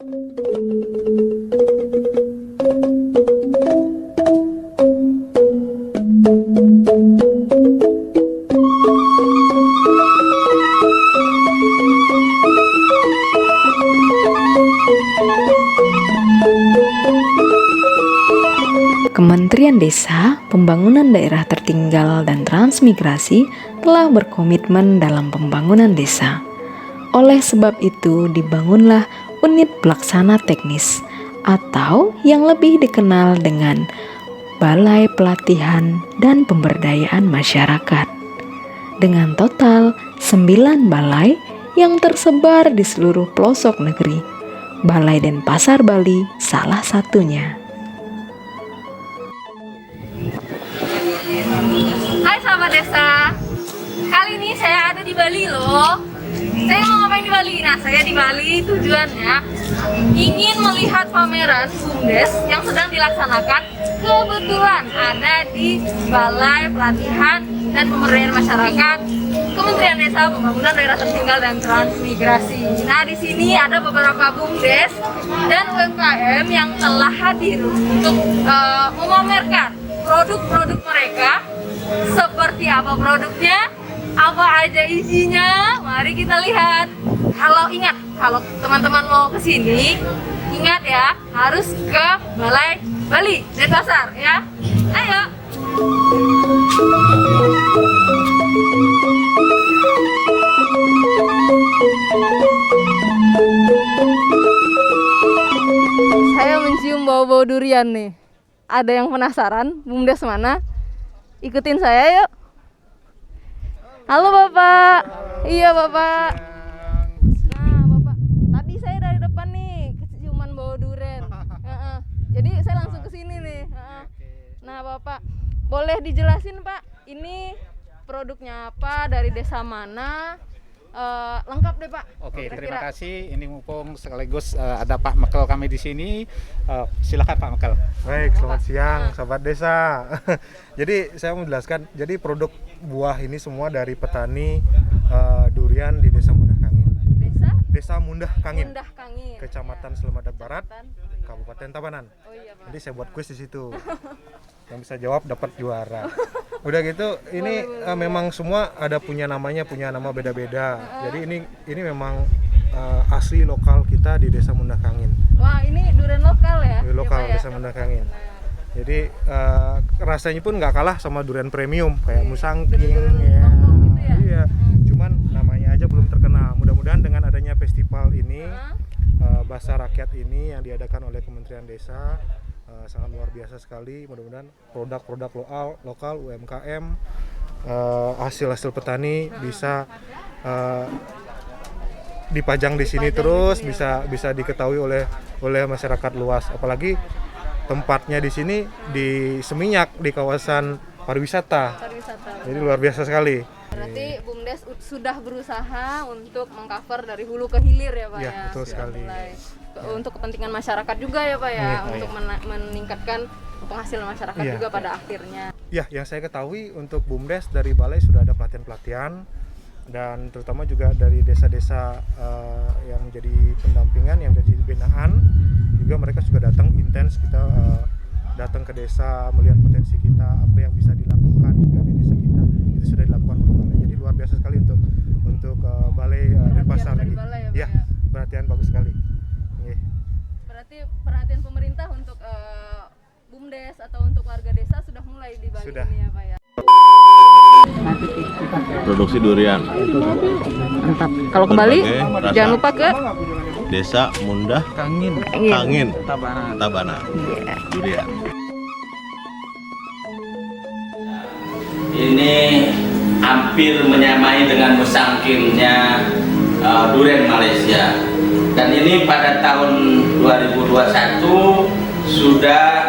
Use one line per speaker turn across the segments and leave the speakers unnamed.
Kementerian Desa, Pembangunan Daerah Tertinggal dan Transmigrasi telah berkomitmen dalam pembangunan desa. Oleh sebab itu dibangunlah unit pelaksana teknis atau yang lebih dikenal dengan Balai Pelatihan dan Pemberdayaan Masyarakat. Dengan total 9 balai yang tersebar di seluruh pelosok negeri. Balai Denpasar Bali salah satunya.
Hai sahabat desa, kali ini saya ada di Bali loh. Saya mau ngapain di Bali? Nah, saya di Bali tujuannya ingin melihat pameran BUMDes yang sedang dilaksanakan. Kebetulan ada di Balai Pelatihan dan Pemberdayaan Masyarakat Kementerian Desa, Pembangunan Daerah Tertinggal dan Transmigrasi. Nah, di sini ada beberapa BUMDes dan UMKM yang telah hadir untuk memamerkan produk-produk mereka. Seperti apa produknya, apa aja isinya, mari kita lihat. Kalau teman-teman mau ke sini, ingat ya, harus ke Balai Bali Denpasar ya. Ayo. Saya mencium bau-bau durian nih. Ada yang penasaran BUMDes mana? Ikutin saya yuk. Halo Bapak. Halo. Iya Bapak. Nah Bapak, tadi saya dari depan nih keciuman bau durian. Jadi saya langsung ke sini nih. Nah Bapak, boleh dijelasin Pak, ini produknya apa, dari desa mana? Lengkap deh Pak.
Oke, terima kasih. Ini mumpung sekaligus ada Pak Mekel kami di sini. Silakan Pak Mekel.
Baik, selamat siang sahabat desa. Jadi saya mau menjelaskan, jadi produk buah ini semua dari petani durian di Desa Mundah Kangin. Desa Mundah Kangin. Kecamatan Selemadeg Barat, Kabupaten Tabanan.
Oh iya Pak.
Jadi saya buat kuis di situ. Yang bisa jawab dapat juara. Udah gitu, ini memang semua ada punya namanya, punya nama beda-beda. Jadi ini memang asli lokal kita di Desa Mundah Kangin.
Wah, ini durian lokal ya?
Lokal
ya, Pak,
Desa Mundah Kangin. Jadi rasanya pun nggak kalah sama durian premium kayak Musangking ya.
Gitu ya?
Iya. Cuman namanya aja belum terkenal. Mudah-mudahan dengan adanya festival ini, Basar Rakyat ini yang diadakan oleh Kementerian Desa, sangat luar biasa sekali. Mudah-mudahan produk-produk lokal UMKM, hasil-hasil petani bisa dipajang di sini terus, bisa diketahui oleh masyarakat luas. Apalagi tempatnya di sini di Seminyak, di kawasan pariwisata. Jadi luar biasa sekali.
Berarti BUMDes sudah berusaha untuk mengcover dari hulu ke hilir ya Pak ya?
Iya, betul sekali.
Untuk kepentingan masyarakat juga ya Pak ya, untuk meningkatkan penghasilan masyarakat juga pada akhirnya.
Ya, yang saya ketahui untuk BUMDes dari Balai sudah ada pelatihan-pelatihan, dan terutama juga dari desa-desa yang menjadi pendampingan, yang menjadi binaan, juga mereka juga datang intens. Kita datang ke desa, melihat potensi kita, apa yang bisa dilakukan juga di desa kita, itu sudah dilakukan oleh Balai. Jadi luar biasa sekali untuk Balai Denpasar ini. Ya, perhatian bagus sekali.
Berarti perhatian pemerintah untuk BUMDes atau untuk warga desa sudah mulai di Bali ini ya Pak ya?
Produksi durian.
Mantap. Kalau ke Bali, jangan lupa ke
Desa Mundah Kangin, Tabanan. Durian.
Ini hampir menyamai dengan Musangkingnya durian Malaysia. Dan ini pada tahun 2021 sudah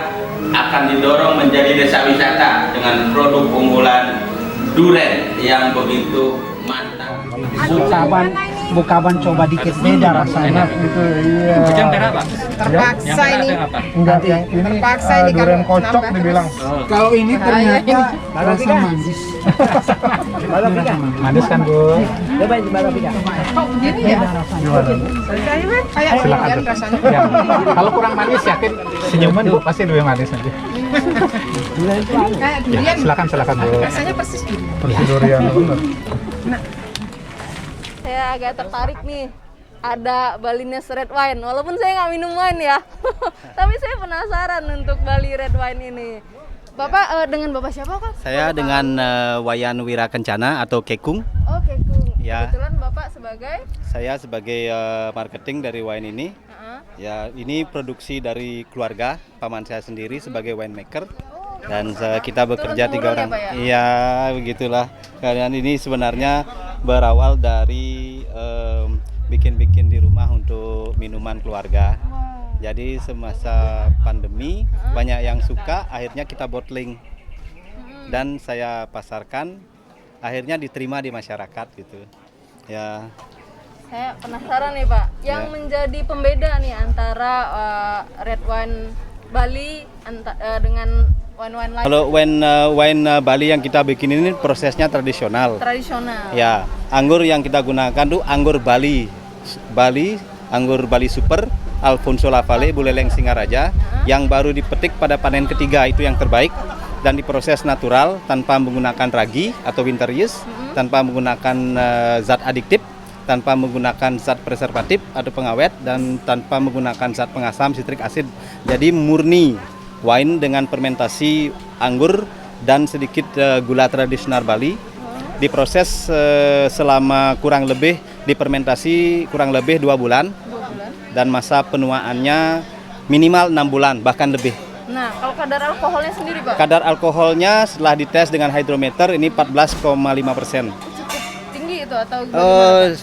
akan didorong menjadi desa wisata dengan produk unggulan durian yang begitu mantap.
bukaban coba dikit beda rasanya.
Gitu, iya.
Yang merah apa?
Terpaksa ini.
apa?
Enggak, yang ini
Terpaksa ini kalau
durian kocok
nambah
dibilang.
Kalau ini ternyata rasa manis.
Manis kan, Bu?
Kok begini ya? Saya kan kayak
Silakan,
durian
Bu.
rasanya.
Ya. Kalau kurang manis yakin senyuman, Bu, pasti durian manis nanti.
Kayak
Ya,
durian.
silakan, Bu.
Rasanya persis durian.
Persis durian bener.
Saya agak tertarik nih. Ada Balinese Red Wine, walaupun saya nggak minum wine ya. Tapi saya penasaran untuk Bali Red Wine ini. Bapak dengan Bapak siapa Kak?
Saya dengan Wayan Wirakencana atau Kekung.
Oh, Kekung.
Ya.
Kebetulan Bapak sebagai
Saya sebagai marketing dari wine ini. Ya, ini produksi dari keluarga paman saya sendiri sebagai winemaker. Dan kita bekerja 3 orang.
ya, Pak, ya?
Iya, begitulah. Kalian ini sebenarnya berawal dari bikin-bikin di rumah untuk minuman keluarga. Jadi semasa pandemi banyak yang suka, akhirnya kita bottling dan saya pasarkan, akhirnya diterima di masyarakat gitu. Ya.
saya penasaran nih Pak, yang menjadi pembeda nih antara red wine Bali dengan wine-wine lain.
Kalau wine Bali yang kita bikin ini prosesnya tradisional.
Tradisional.
Ya, anggur yang kita gunakan tuh anggur Bali, anggur Bali Super, Alfonso Lavalle, Buleleng Singaraja, yang baru dipetik pada panen ketiga, itu yang terbaik dan diproses natural tanpa menggunakan ragi atau winter yeast, tanpa menggunakan zat adiktif, tanpa menggunakan zat preservatif atau pengawet, dan tanpa menggunakan zat pengasam citric acid. Jadi murni wine dengan fermentasi anggur dan sedikit gula tradisional Bali. Diproses selama kurang lebih difermentasi kurang lebih 2 bulan. Dan masa penuaannya minimal 6 bulan bahkan lebih.
Nah, kalau kadar alkoholnya sendiri Pak?
Kadar alkoholnya setelah dites dengan hydrometer ini 14,5%.
Cukup tinggi itu atau gimana?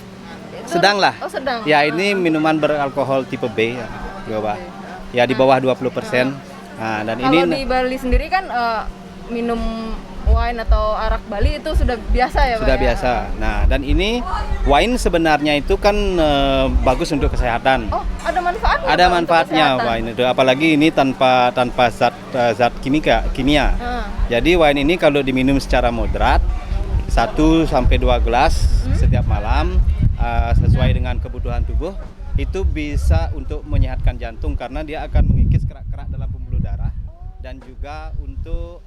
Sedang lah.
Oh, sedang.
Ya, ini minuman beralkohol tipe B ya, di bawah. Ya, di bawah 20%. Nah, dan
Kalau di Bali sendiri kan minum wine atau arak Bali itu sudah biasa ya Pak?
Sudah
ya?
biasa. Nah, dan ini wine sebenarnya itu kan bagus untuk kesehatan.
Oh, ada manfaatnya?
Ada
Pak, untuk
manfaatnya
kesehatan?
wine itu, apalagi ini tanpa zat kimia. Jadi wine ini kalau diminum secara moderat 1 sampai 2 gelas setiap malam sesuai dengan kebutuhan tubuh, itu bisa untuk menyehatkan jantung karena dia akan mengikis kerak-kerak dalam pembuluh darah dan juga untuk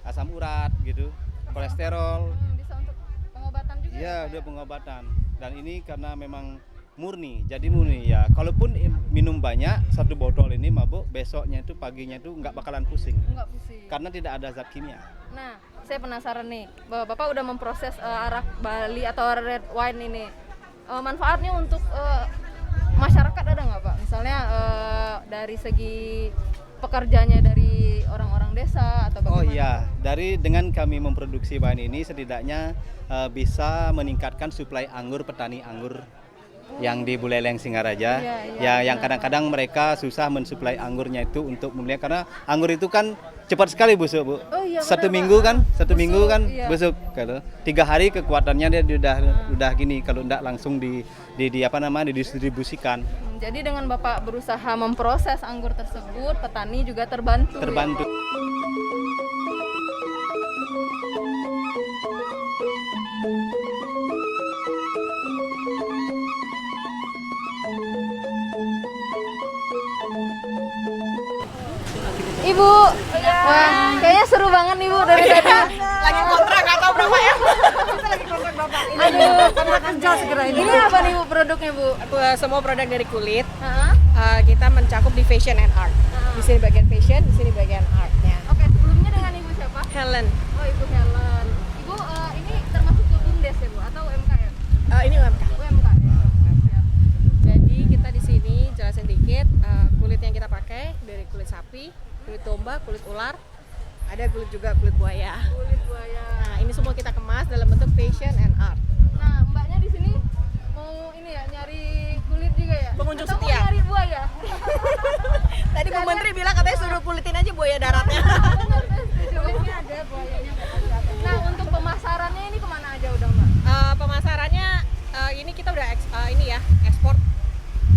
asam urat gitu, kolesterol.
Bisa untuk pengobatan juga?
Iya, udah pengobatan. Dan ini karena memang murni, jadi murni ya. Kalaupun minum banyak 1 botol ini mabuk, besoknya itu paginya itu nggak bakalan pusing.
Nggak pusing.
Karena tidak ada zat kimia.
Nah, saya penasaran nih, Bapak udah memproses arak Bali atau red wine ini. Manfaatnya untuk masyarakat ada nggak Pak? Misalnya dari segi pekerjanya dari orang-orang desa atau bagaimana?
Oh iya, dengan kami memproduksi wine ini setidaknya bisa meningkatkan suplai anggur petani anggur yang di Buleleng Singaraja. Yang kadang-kadang mereka susah mensuplai anggurnya itu untuk membeli, karena anggur itu kan cepat sekali busuk, Bu.
Oh, iya,
satu
benar,
minggu
Pak.
kan,
Iya.
busuk. Kalau 3 hari kekuatannya dia udah gini, kalau enggak langsung didistribusikan.
Jadi dengan Bapak berusaha memproses anggur tersebut, petani juga terbantu.
Terbantu.
Ibu, wah, kayaknya seru banget nih Bu dari tadi.
Lagi kontrak atau berapa ya? Kita lagi kontrak Bapak.
Aduh,
kerja segera ini.
ini apa nih Bu produknya Bu?
Semua produk dari kulit.
Heeh.
Kita mencakup di fashion and art. Di sini bagian fashion, di sini bagian artnya.
Oke, sebelumnya dengan Ibu siapa?
Helen.
Oh, Ibu Helen. Ibu ini termasuk ke BUMDes ya Bu atau UMK ya?
Ini UMK.
UMK ya. Siap.
Jadi kita di sini jelasin dikit kulit yang kita pakai dari kulit sapi, kulit domba, kulit ular, ada kulit juga kulit buaya.
Kulit buaya.
Nah, ini semua kita kemas dalam bentuk fashion and art.
Nah, Mbaknya di sini mau ini ya nyari kulit juga ya?
Pengunjung
atau
setia.
Mau nyari buaya?
Tadi Bu Menteri bilang katanya suruh kulitin aja buaya daratnya.
Kulitnya ada buayanya. Nah, untuk pemasarannya ini kemana aja udah Mbak?
pemasarannya ini kita udah ekspor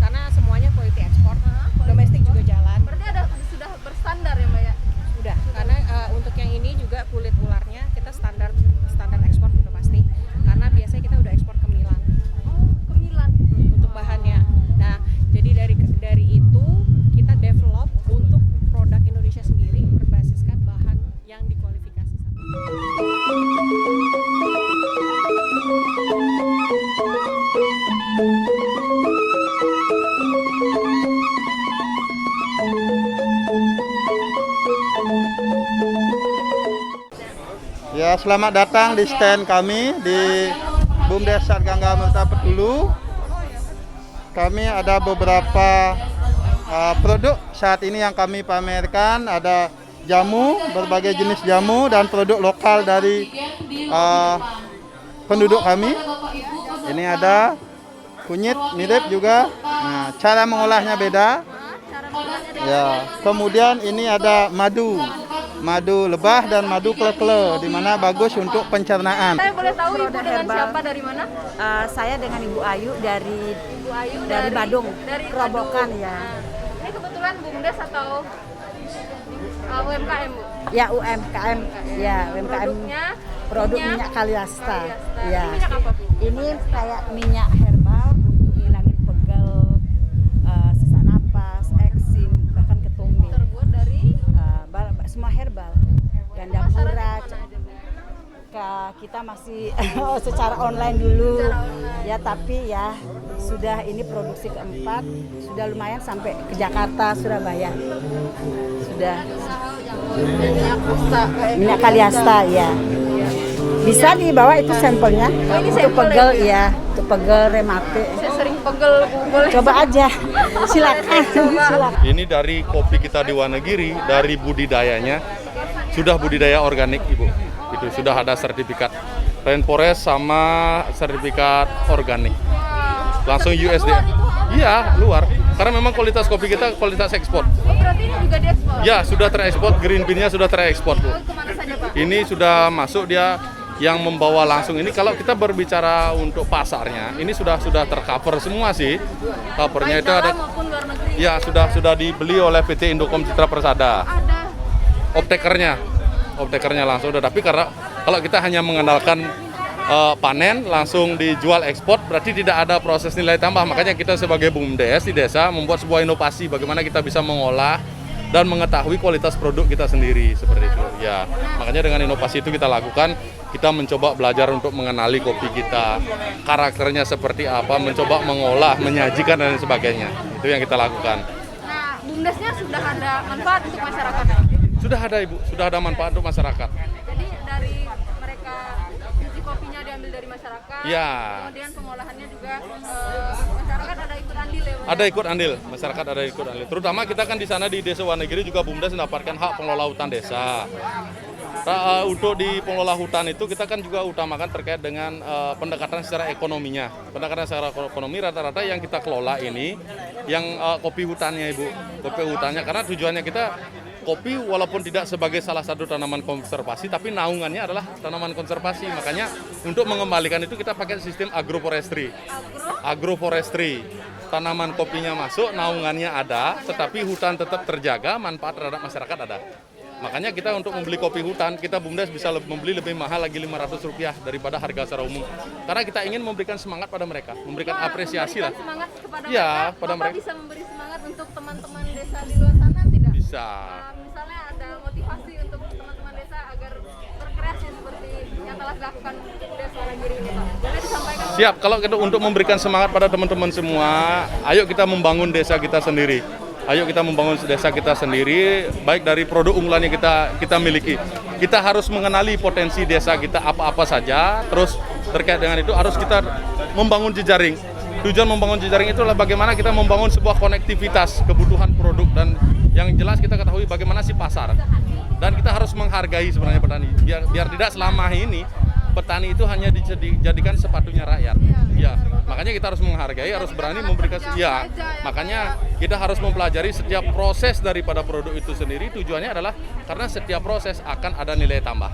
karena semuanya quality ekspor. Domestik juga jalan.
Berarti sudah berstandar ya Mbak ya?
Udah, karena untuk yang ini juga kulit ularnya kita standar ekspor udah pasti. Karena biasanya kita udah ekspor ke Milan.
Oh, ke Milan.
Untuk bahannya. Nah, jadi dari itu kita develop untuk produk Indonesia sendiri berbasiskan bahan yang dikualifikasi sama.
Ya, selamat datang di stand kami di BUMDes Sargangga Merta Petulu. Kami ada beberapa produk saat ini yang kami pamerkan. Ada jamu, berbagai jenis jamu dan produk lokal dari penduduk kami. Ini ada kunyit mirip juga. Nah, cara mengolahnya beda. Ya, kemudian ini ada madu lebah dan madu klekle, di mana bagus untuk pencernaan.
Saya boleh tahu Ibu dengan siapa, dari mana?
Saya dengan Ibu Ayu dari
dari
Badung,
dari
Kerobokan
Badung.
ya.
Ini kebetulan BUMDes atau UMKM Bu?
Ya UMKM, ya UMKM. Produk minyak Kaliasta. Ya.
Ini minyak apa Bu?
Ini kayak minyak herbal untuk ngilangin pegel, sesak napas, eksim, bahkan ketumbi.
Terbuat dari
semua herbal. Gandapura. Kita masih secara online dulu. Ya, tapi ya sudah ini produksi keempat, sudah lumayan sampai ke Jakarta, Surabaya. Sudah. Minyak Kaliasta ya. Bisa dibawa itu sampelnya. Untuk pegel ya, untuk pegel rematik.
Saya sering pegel Bu, boleh.
Coba aja. Silakan. Silakan.
Ini dari kopi kita di Wonogiri, dari budidayanya sudah budidaya organik Ibu. Itu sudah ada sertifikat Rainforest sama sertifikat organik. Langsung USD. Iya, luar. Karena memang kualitas kopi kita kualitas ekspor.
Oh, berarti ini juga diekspor?
Ya, sudah terekspor, green bean-nya sudah terekspor, Bu.
Kemana saja Pak?
Ini sudah masuk, dia yang membawa langsung. Ini kalau kita berbicara untuk pasarnya, ini sudah tercover semua sih. Covernya itu ada. Ya, sudah dibeli oleh PT Indokom Citra Persada.
Ada.
Optekernya langsung udah. Tapi karena kalau kita hanya mengandalkan panen langsung dijual ekspor, berarti tidak ada proses nilai tambah. Makanya kita sebagai BUMDes di desa membuat sebuah inovasi bagaimana kita bisa mengolah dan mengetahui kualitas produk kita sendiri seperti itu. Ya, makanya dengan inovasi itu kita lakukan, kita mencoba belajar untuk mengenali kopi kita, karakternya seperti apa, mencoba mengolah, menyajikan dan sebagainya. Itu yang kita lakukan.
Nah, BUMDesnya sudah ada manfaat untuk masyarakat?
Sudah ada Ibu, sudah ada manfaat untuk masyarakat.
Jadi dari mereka biji kopinya diambil dari masyarakat,
ya.
Kemudian pengolahannya juga masyarakat ada ikut andil ya Pak?
Ada ikut andil, masyarakat ada ikut andil. Terutama kita kan di sana di Desa Wonogiri juga BUMDes mendapatkan hak pengelola hutan desa. Untuk di pengelola hutan itu kita kan juga utamakan terkait dengan pendekatan secara ekonominya. Pendekatan secara ekonomi rata-rata yang kita kelola ini yang kopi hutannya Ibu. Kopi hutannya karena tujuannya kita kopi walaupun tidak sebagai salah satu tanaman konservasi tapi naungannya adalah tanaman konservasi. Makanya untuk mengembalikan itu kita pakai sistem agroforestry. Agroforestry. Tanaman kopinya masuk, naungannya ada, tetapi hutan tetap terjaga, manfaat terhadap masyarakat ada. Makanya kita untuk membeli kopi hutan, kita BUMDes bisa membeli lebih mahal lagi Rp500 daripada harga secara umum. Karena kita ingin memberikan semangat pada mereka, memberikan apresiasi lah.
Semangat kepada
ya,
mereka.
pada
Bapak
mereka.
bisa memberi semangat untuk teman-teman desa di luar sana tidak?
Bisa.
Misalnya ada motivasi untuk teman-teman desa agar berkreasi seperti yang telah dilakukan Desa Wonogiri ini Pak. Boleh disampaikan?
Siap, kalau kita untuk memberikan semangat pada teman-teman semua, ayo kita membangun desa kita sendiri. Ayo kita membangun desa kita sendiri, baik dari produk unggulan yang kita miliki. Kita harus mengenali potensi desa kita apa-apa saja, terus terkait dengan itu harus kita membangun jejaring. Tujuan membangun jejaring itu adalah bagaimana kita membangun sebuah konektivitas kebutuhan produk dan yang jelas kita ketahui bagaimana sih pasar. Dan kita harus menghargai sebenarnya petani, biar tidak selama ini petani itu hanya dijadikan sepatunya rakyat. Ya, makanya kita harus menghargai, harus berani memberikan. Ya, makanya kita harus mempelajari setiap proses daripada produk itu sendiri. Tujuannya adalah karena setiap proses akan ada nilai tambah.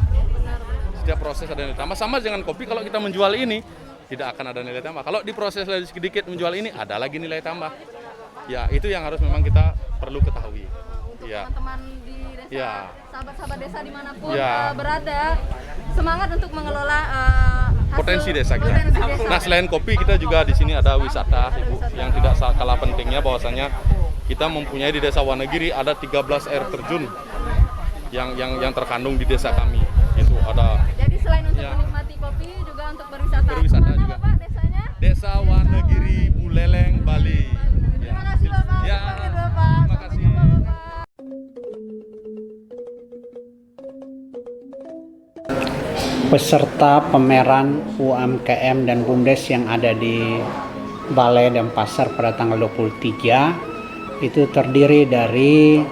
Setiap proses ada nilai tambah. Sama dengan kopi, kalau kita menjual ini, tidak akan ada nilai tambah. Kalau diproses lagi sedikit menjual ini, ada lagi nilai tambah. Ya, itu yang harus memang kita perlu ketahui. Ya.
Teman-teman di desa,
Ya.
sahabat-sahabat desa dimanapun
Ya.
berada, semangat untuk mengelola
Potensi desa kita. Nah, selain kopi, kita juga di sini ada wisata, Ibu, yang tidak kalah pentingnya bahwasanya kita mempunyai di Desa Wonogiri ada 13 air terjun yang terkandung di desa kami. Itu ada.
Jadi selain untuk
Ya.
menikmati kopi, juga untuk berwisata.
Berwisata
Kemana,
juga.
Bapak, desanya?
Desa Wonogiri, Buleleng, Bali.
Terima kasih, Bapak.
Ya.
Pamit, Bapak.
Terima kasih.
Peserta pameran UMKM dan BUMDes yang ada di Balai Denpasar pada tanggal 23 itu terdiri dari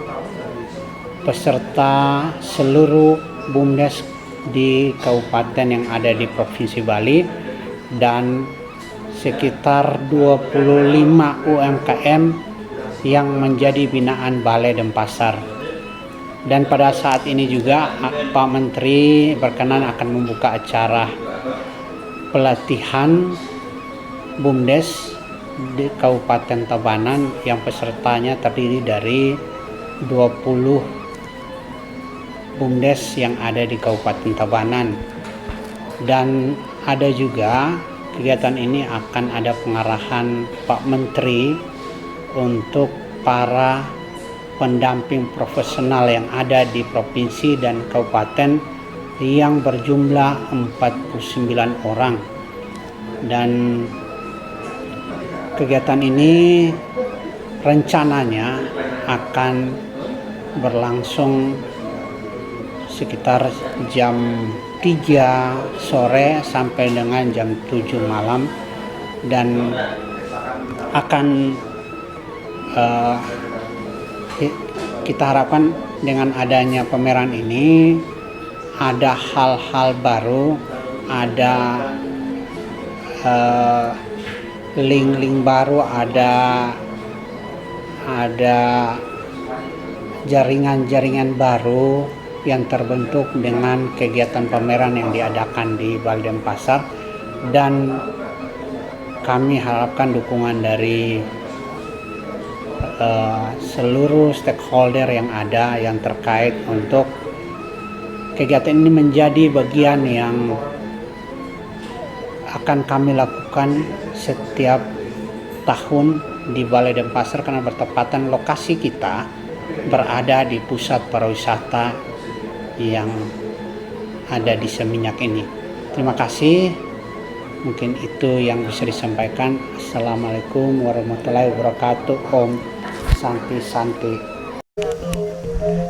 peserta seluruh BUMDes di kabupaten yang ada di Provinsi Bali dan sekitar 25 UMKM yang menjadi binaan Balai Denpasar. Dan pada saat ini juga Pak Menteri berkenan akan membuka acara pelatihan BUMDes di Kabupaten Tabanan yang pesertanya terdiri dari 20 BUMDes yang ada di Kabupaten Tabanan. Dan ada juga kegiatan ini akan ada pengarahan Pak Menteri untuk para pendamping profesional yang ada di provinsi dan kabupaten yang berjumlah 49 orang. Dan kegiatan ini rencananya akan berlangsung sekitar jam 3 sore sampai dengan jam 7 malam dan akan kita harapkan dengan adanya pameran ini ada hal-hal baru, ada link-link baru, ada jaringan-jaringan baru yang terbentuk dengan kegiatan pameran yang diadakan di Balai Denpasar, dan kami harapkan dukungan dari seluruh stakeholder yang ada yang terkait untuk kegiatan ini menjadi bagian yang akan kami lakukan setiap tahun di Balai Denpasar karena bertepatan lokasi kita berada di pusat pariwisata yang ada di Seminyak ini. Terima kasih. Mungkin itu yang bisa disampaikan. Assalamualaikum warahmatullahi wabarakatuh. Om Santi Santi.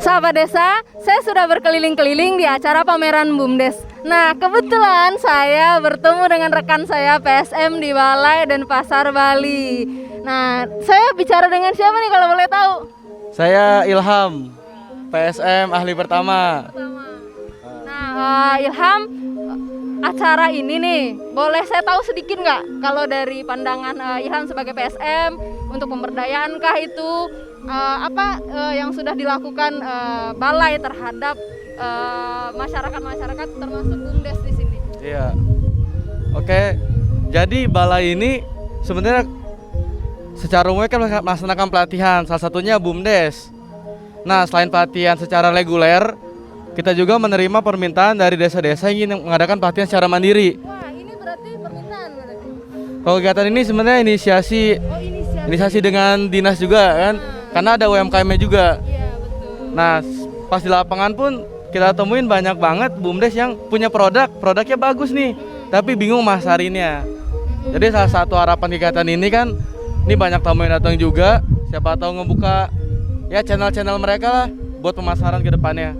Sahabat desa, saya sudah berkeliling-keliling di acara pameran BUMDes. Nah, kebetulan saya bertemu dengan rekan saya PSM di Balai Denpasar Bali. Nah, saya bicara dengan siapa nih kalau boleh tahu?
Saya Ilham, PSM ahli pertama.
Nah, Ilham, acara ini nih, boleh saya tahu sedikit nggak kalau dari pandangan Ilham sebagai PSM untuk pemberdayaan kah itu apa yang sudah dilakukan Balai terhadap masyarakat termasuk BUMDes di sini?
Iya. Oke. Jadi Balai ini sebenarnya secara umum kan melaksanakan pelatihan, salah satunya BUMDes. Nah, selain pelatihan secara reguler, kita juga menerima permintaan dari desa-desa yang ingin mengadakan pelatihan secara mandiri.
Wah, ini berarti permintaan berarti.
Kalau kegiatan ini sebenarnya inisiasi dengan dinas juga kan, karena ada UMKM-nya juga.
Iya, betul.
Nah, pas di lapangan pun kita temuin banyak banget BUMDes yang punya produknya bagus nih, tapi bingung masarinnya. Jadi salah satu harapan kegiatan ini kan, ini banyak tamu yang datang juga, siapa tahu ngebuka ya channel-channel mereka lah buat pemasaran ke depannya.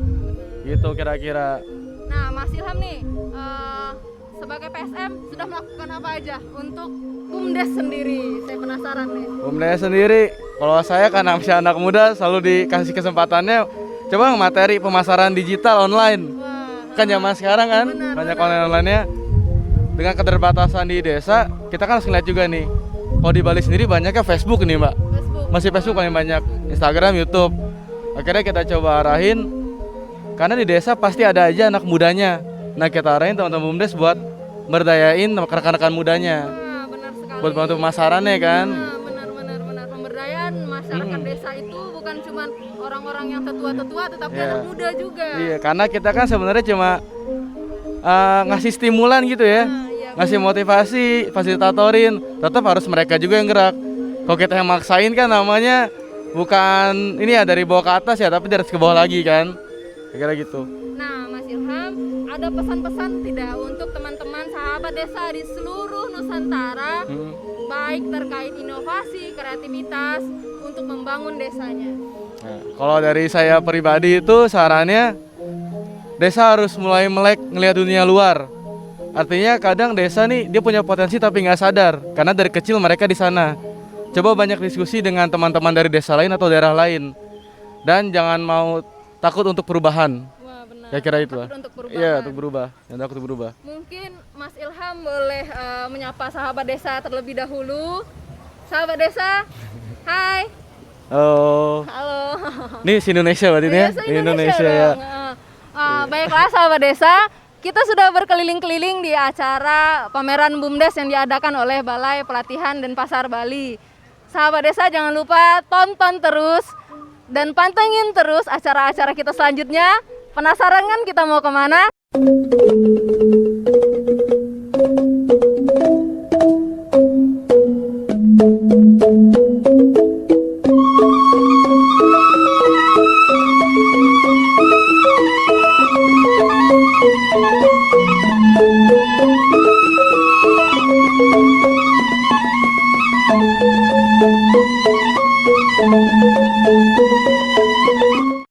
Gitu kira-kira.
Nah, Mas Ilham nih, sebagai PSM sudah melakukan apa aja untuk BUMDes sendiri? Saya penasaran nih.
BUMDes sendiri, kalau saya karena masih anak muda selalu dikasih kesempatannya coba materi pemasaran digital online. Kan zaman sekarang kan banyak online-nya. Dengan keterbatasan di desa, kita kan harus ngeliat juga nih. Kalau di Bali sendiri banyaknya Facebook nih, Mbak. Masih Facebook paling banyak, Instagram, YouTube. Akhirnya kita coba arahin, karena di desa pasti ada aja anak mudanya. Nah, kita arahin teman-teman BUMDes buat berdayain rekan-rekan mudanya.
Benar sekali.
Buat bantu pemasarannya kan.
Benar. Pemberdayaan masyarakat desa itu bukan cuma orang-orang yang tetua-tetua, tetapi anak muda juga.
Iya, karena kita kan sebenarnya cuma ngasih stimulan gitu ya, ngasih motivasi, fasilitatorin. Tetap harus mereka juga yang gerak. Kalau kita yang maksain kan namanya bukan ini ya dari bawah ke atas ya, tapi dari atas ke bawah lagi kan, kira gitu.
Nah, Mas Ilham, ada pesan-pesan tidak untuk teman-teman sahabat desa di seluruh Nusantara, baik terkait inovasi, kreativitas untuk membangun desanya?
Nah, kalau dari saya pribadi itu sarannya desa harus mulai melek ngelihat dunia luar. Artinya kadang desa nih dia punya potensi tapi nggak sadar karena dari kecil mereka di sana. Coba banyak diskusi dengan teman-teman dari desa lain atau daerah lain, dan jangan mau takut untuk perubahan. Ya kira itu lah. Iya, untuk berubah. Jangan takut untuk berubah.
Mungkin Mas Ilham boleh menyapa sahabat desa terlebih dahulu. Sahabat desa, hai. Halo.
Ini si Indonesia berarti ya? Indonesia ya.
Baiklah sahabat desa, kita sudah berkeliling-keliling di acara pameran BUMDes yang diadakan oleh Balai Pelatihan dan Pasar Bali. Sahabat desa jangan lupa tonton terus dan pantengin terus acara-acara kita selanjutnya. Penasaran kan kita mau kemana?